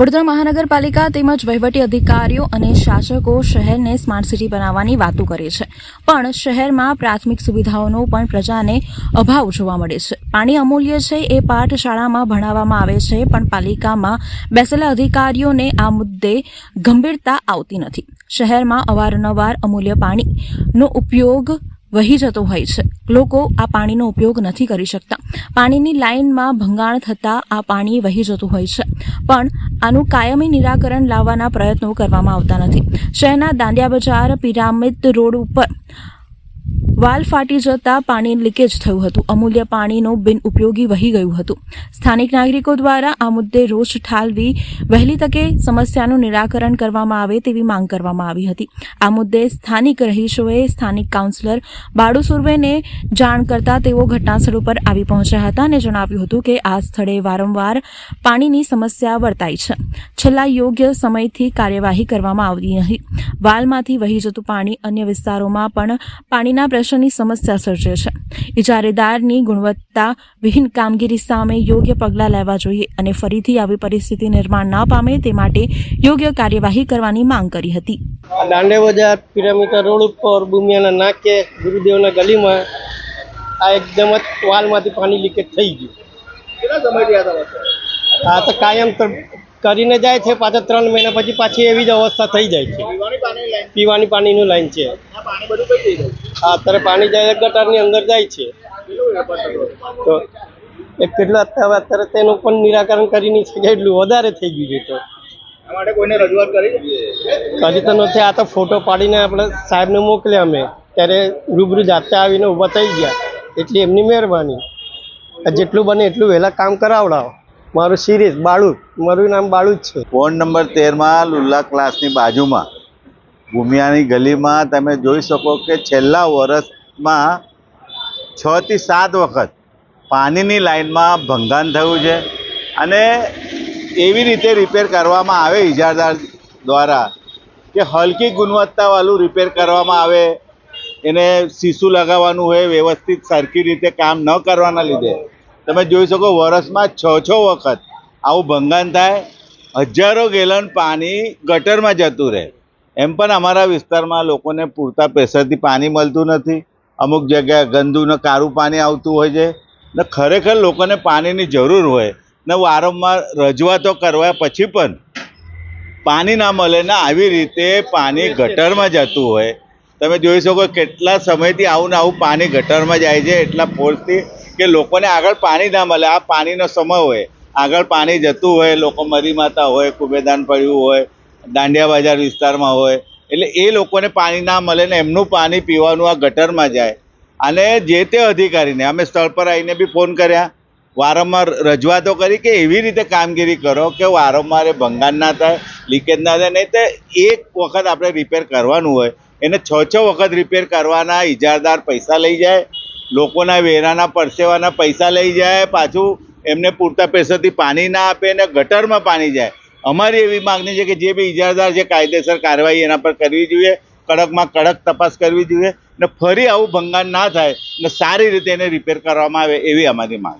વડોદરા મહાનગરપાલિકા તેમજ વહીવટી અધિકારીઓ અને શાસકો શહેરને સ્માર્ટ સિટી બનાવવાની વાતો કરે છે, પણ શહેરમાં પ્રાથમિક સુવિધાઓનો પણ પ્રજાને અભાવ જોવા મળે છે। પાણી અમૂલ્ય છે એ પાઠશાળામાં ભણાવવામાં આવે છે, પણ પાલિકામાં બેસેલા અધિકારીઓને આ મુદ્દે ગંભીરતા આવતી નથી। શહેરમાં અવારનવાર અમૂલ્ય પાણીનો ઉપયોગ વહી જતો હોય છે। લોકો આ પાણીનો ઉપયોગ નથી કરી શકતા। પાણીની લાઇનમાં ભંગાણ થતાં આ પાણી વહી જતું હોય છે, પણ આનું કાયમી નિરાકરણ લાવવાના પ્રયત્નો કરવામાં આવતા નથી। શહેરના દાંડિયા બજાર પિરામિડ રોડ ઉપર વાલ ફાટી જતા પાણી લીકેજ થયું હતું। અમૂલ્ય પાણીનો બિન ઉપયોગી વહી ગયું હતું। સ્થાનિક નાગરિકો દ્વારા આ મુદ્દે રોષ ઠાલવી વહેલી તકે સમસ્યાનું નિરાકરણ કરવામાં આવે તેવી માંગ કરવામાં આવી હતી। આ મુદ્દે સ્થાનિક રહીશોએ સ્થાનિક કાઉન્સિલર બાળુ સુર્વેને જાણ કરતા તેઓ ઘટનાસ્થળ ઉપર આવી પહોંચ્યા હતા અને જણાવ્યું હતું કે આ સ્થળે વારંવાર પાણીની સમસ્યા વર્તાય છે। છેલ્લા યોગ્ય સમયથી કાર્યવાહી કરવામાં આવતી નથી। વાલમાંથી વહી જતું પાણી અન્ય વિસ્તારોમાં પણ પાણીના પ્રશ્નની સમસ્યા સર્જે છે। ઇજારેદારની ગુણવત્તા વિહીન કામગીરી સામે યોગ્ય પગલાં લેવા જોઈએ અને ફરીથી આવી પરિસ્થિતિ નિર્માણ ન પામે તે માટે યોગ્ય કાર્યવાહી કરવાની માંગ કરી હતી। દાંડિયા બજાર પિરામિડ રોડ ઉપર ભૂમિયાના નાકે ગુરુદેવના ગલીમાં આ એકદમ જ વાલમાંથી પાણી લીકેજ થઈ ગયું। કેટલા સમયથી આ સમસ્યા? આ તો કાયમ કરીને જાય છે, પાછા 3 મહિના પછી પાછી એવી જ અવસ્થા થઈ જાય છે। પીવાની પાણીનું લાઈન છે। આ પાણી બધું કઈ જઈ રહ્યું? અત્યારે પાણી જાય ગટરની અંદર જાય છે, કેટલું વેપાર થતો? તો કેટલું અત્યારે તેનું પણ નિરાકરણ કરી નહીં શકે, એટલું વધારે થઈ ગયું છે। તો આ માટે કોઈને રજૂઆત કરી? કરી તો નથી। આ તો ફોટો પાડીને આપણે સાહેબને મોકલ્યા અમે, ત્યારે રૂબરૂ જાતે આવીને ઊભા થઈ ગયા, એટલી એમની મહેરબાની। જેટલું બને એટલું વહેલા કામ કરાવડાવો। મારું સિરીઝ બાળુ, મારું નામ બાળુ જ છે। વોર્ડ નંબર 13માં લુલ્લા ક્લાસની બાજુમાં ભૂમિયાની ગલીમાં તમે જોઈ શકો કે છેલ્લા વર્ષમાં 6 થી 7 વખત પાણીની લાઇનમાં ભંગાણ થયું છે અને એવી રીતે રિપેર કરવામાં આવે ઇજારદાર દ્વારા કે હલકી ગુણવત્તાવાળું રિપેર કરવામાં આવે। એને શીશું લગાવવાનું હોય, વ્યવસ્થિત સરખી રીતે કામ ન કરવાના લીધે તમે જોઈ શકો વર્ષમાં 6 વખત આવું ભંગાણ થાય। હજારો ગેલન પાણી ગટરમાં જતું રહે। એમ પણ અમારા વિસ્તારમાં લોકોને પૂરતા પ્રેશરથી પાણી મળતું નથી। અમુક જગ્યાએ ગંદુ ને કાળું પાણી આવતું હોય છે ને ખરેખર લોકોને પાણીની જરૂર હોય ને વારંવાર રજૂઆતો કરવા પછી પણ પાણી ના મળે ને આવી રીતે પાણી ગટરમાં જતું હોય। તમે જોઈ શકો કેટલા સમયથી આવું ને આવું પાણી ગટરમાં જાય છે એટલા ફોર્સથી કે લોકોને આગળ પાણી ના મળે। આ પાણીનો સમય હોય, આગળ પાણી જતું હોય, લોકો મરી માતા હોય, કુબેદાન પડ્યું હોય, દાંડિયા બજાર વિસ્તારમાં હોય, એટલે એ લોકોને પાણી ના મળે ને એમનું પાણી પીવાનું આ ગટરમાં જાય। અને જે તે અધિકારીને અમે સ્થળ પર આવીને બી ફોન કર્યા, વારંવાર રજૂઆતો કરી કે એવી રીતે કામગીરી કરો કે વારંવાર એ ભંગાણ ના થાય, લીકેજ ના થાય। નહીં તો એક વખત આપણે રિપેર કરવાનું હોય એને 6 વખત રિપેર કરવાના। ઇજારદાર પૈસા લઈ જાય, લોકોના વેરાના પરસેવાના પૈસા લઈ જાય, પાછું એમને પૂરતા પ્રેશરથી પાણી ના આપે ને ગટરમાં પાણી જાય। અમારી એવી માગણી છે કે જે બી ઇજારદાર છે કાયદેસર કાર્યવાહી એના પર કરવી જોઈએ, કડકમાં કડક તપાસ કરવી જોઈએ ને ફરી આવું ભંગાણ ના થાય ને સારી રીતે એને રિપેર કરવામાં આવે એવી અમારી માંગ।